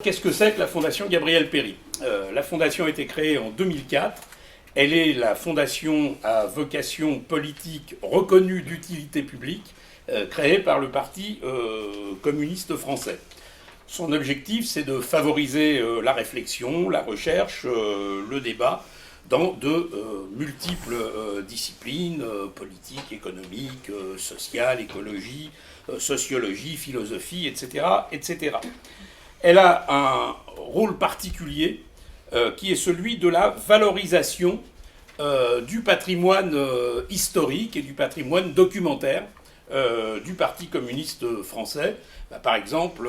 qu'est-ce que c'est que la Fondation Gabriel Péri? La Fondation a été créée en 2004. Elle est la fondation à vocation politique reconnue d'utilité publique, créée par le Parti communiste français. Son objectif, c'est de favoriser la réflexion, la recherche, le débat dans de multiples disciplines politiques, économiques, sociales, écologie, sociologie, philosophie, etc., etc. Elle a un rôle particulier qui est celui de la valorisation du patrimoine historique et du patrimoine documentaire du Parti communiste français. Par exemple,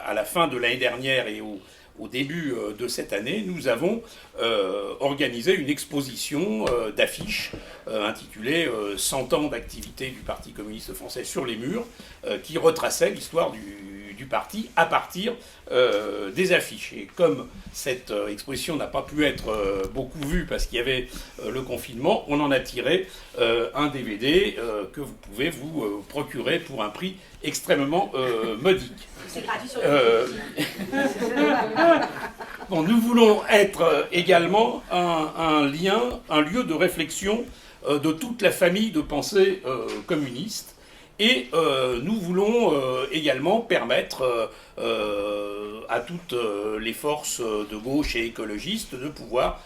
à la fin de l'année dernière et au début de cette année, nous avons organisé une exposition d'affiches intitulée « 100 ans d'activité du Parti communiste français sur les murs » qui retraçait l'histoire du parti à partir des affiches. Et comme cette exposition n'a pas pu être beaucoup vue parce qu'il y avait le confinement, on en a tiré un DVD que vous pouvez vous procurer pour un prix extrêmement modique. Bon, nous voulons être également un lieu de réflexion de toute la famille de pensée communiste. Et nous voulons également permettre à toutes les forces de gauche et écologistes de pouvoir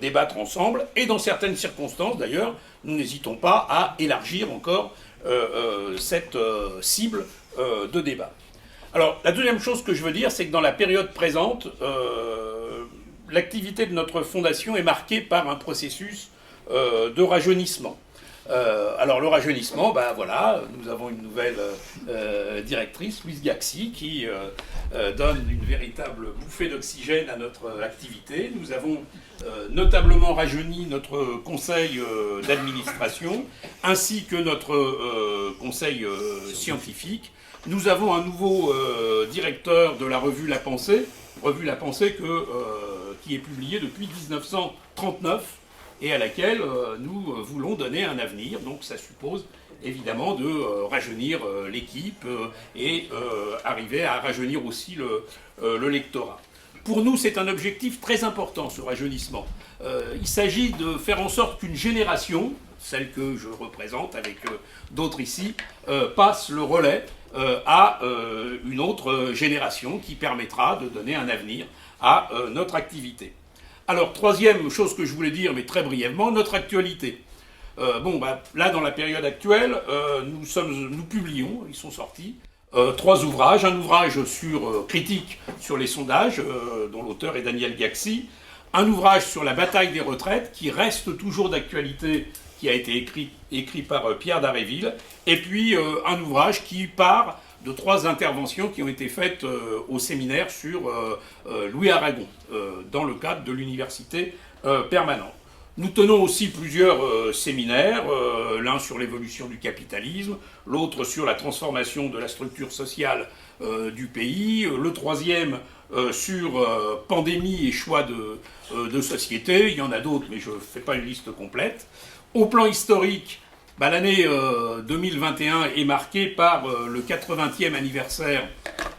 débattre ensemble. Et dans certaines circonstances, d'ailleurs, nous n'hésitons pas à élargir encore cette cible de débat. Alors, la deuxième chose que je veux dire, c'est que dans la période présente, l'activité de notre fondation est marquée par un processus de rajeunissement. Alors le rajeunissement, voilà, nous avons une nouvelle directrice, Louise Gaxi, qui donne une véritable bouffée d'oxygène à notre activité. Nous avons notablement rajeuni notre conseil d'administration, ainsi que notre conseil scientifique. Nous avons un nouveau directeur de la revue La Pensée qui est publiée depuis 1939, et à laquelle nous voulons donner un avenir. Donc ça suppose évidemment de rajeunir l'équipe et arriver à rajeunir aussi le lectorat. Pour nous, c'est un objectif très important, ce rajeunissement. Il s'agit de faire en sorte qu'une génération, celle que je représente avec d'autres ici, passe le relais à une autre génération qui permettra de donner un avenir à notre activité. Alors, troisième chose que je voulais dire, mais très brièvement, notre actualité. Là, dans la période actuelle, nous publions, ils sont sortis, 3 ouvrages. Un ouvrage critique sur les sondages, dont l'auteur est Daniel Gaxi. Un ouvrage sur la bataille des retraites, qui reste toujours d'actualité, qui a été écrit par Pierre Daréville. Et puis, un ouvrage qui part de 3 interventions qui ont été faites au séminaire sur Louis Aragon, dans le cadre de l'université permanente. Nous tenons aussi plusieurs séminaires, l'un sur l'évolution du capitalisme, l'autre sur la transformation de la structure sociale du pays, le troisième sur pandémie et choix de société. Il y en a d'autres, mais je ne fais pas une liste complète. Au plan historique, l'année 2021 est marquée par le 80e anniversaire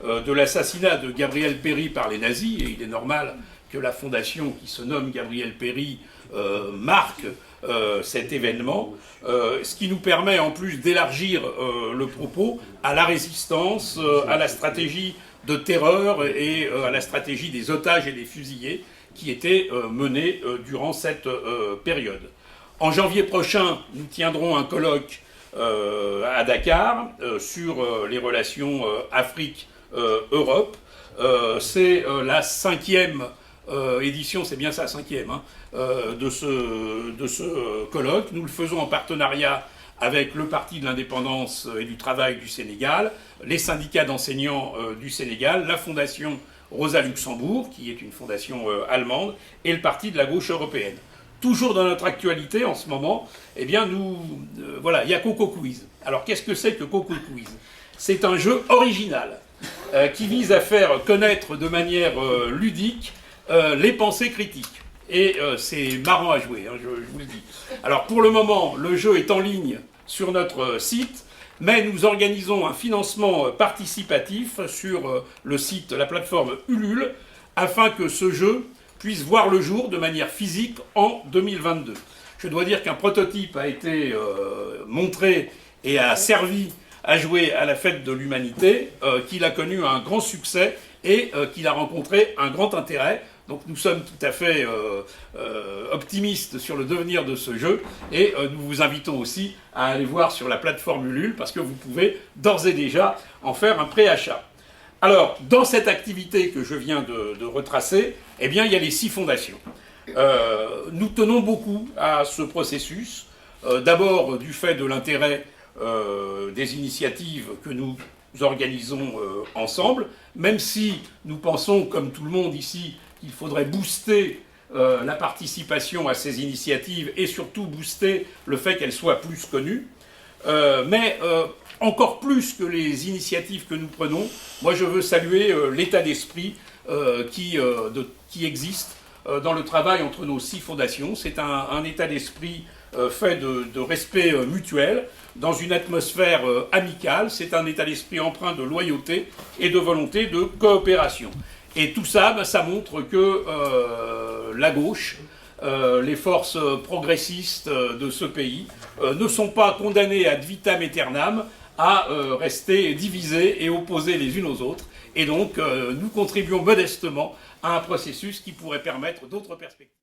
de l'assassinat de Gabriel Péri par les nazis, et il est normal que la fondation qui se nomme Gabriel Péri marque cet événement, ce qui nous permet en plus d'élargir le propos à la résistance, à la stratégie de terreur et à la stratégie des otages et des fusillés qui étaient menée durant cette période. En janvier prochain, nous tiendrons un colloque à Dakar sur les relations Afrique-Europe. C'est la 5e édition, c'est bien ça, 5e, de ce colloque. Nous le faisons en partenariat avec le Parti de l'indépendance et du travail du Sénégal, les syndicats d'enseignants du Sénégal, la Fondation Rosa Luxembourg, qui est une fondation allemande, et le Parti de la gauche européenne. Toujours dans notre actualité en ce moment, il y a Coco Quiz. Alors qu'est-ce que c'est que Coco Quiz? C'est un jeu original qui vise à faire connaître de manière ludique les pensées critiques. Et c'est marrant à jouer, je vous le dis. Alors pour le moment, le jeu est en ligne sur notre site. mais nous organisons un financement participatif sur le site, la plateforme Ulule, afin que ce jeu puisse voir le jour de manière physique en 2022. Je dois dire qu'un prototype a été montré et a servi à jouer à la fête de l'humanité, qu'il a connu un grand succès et qu'il a rencontré un grand intérêt. Donc nous sommes tout à fait optimistes sur le devenir de ce jeu et nous vous invitons aussi à aller voir sur la plateforme Ulule parce que vous pouvez d'ores et déjà en faire un préachat. Alors, dans cette activité que je viens de retracer, eh bien, il y a les 6 fondations. Nous tenons beaucoup à ce processus, d'abord du fait de l'intérêt des initiatives que nous organisons ensemble, même si nous pensons, comme tout le monde ici, qu'il faudrait booster la participation à ces initiatives et surtout booster le fait qu'elles soient plus connues. Mais encore plus que les initiatives que nous prenons, moi je veux saluer l'état d'esprit qui existe dans le travail entre nos 6 fondations. C'est un état d'esprit fait de respect mutuel, dans une atmosphère amicale. C'est un état d'esprit empreint de loyauté et de volonté de coopération. Et tout ça, ça montre que la gauche, les forces progressistes de ce pays ne sont pas condamnées ad vitam aeternam à rester divisées et opposées les unes aux autres. Et donc, nous contribuons modestement à un processus qui pourrait permettre d'autres perspectives.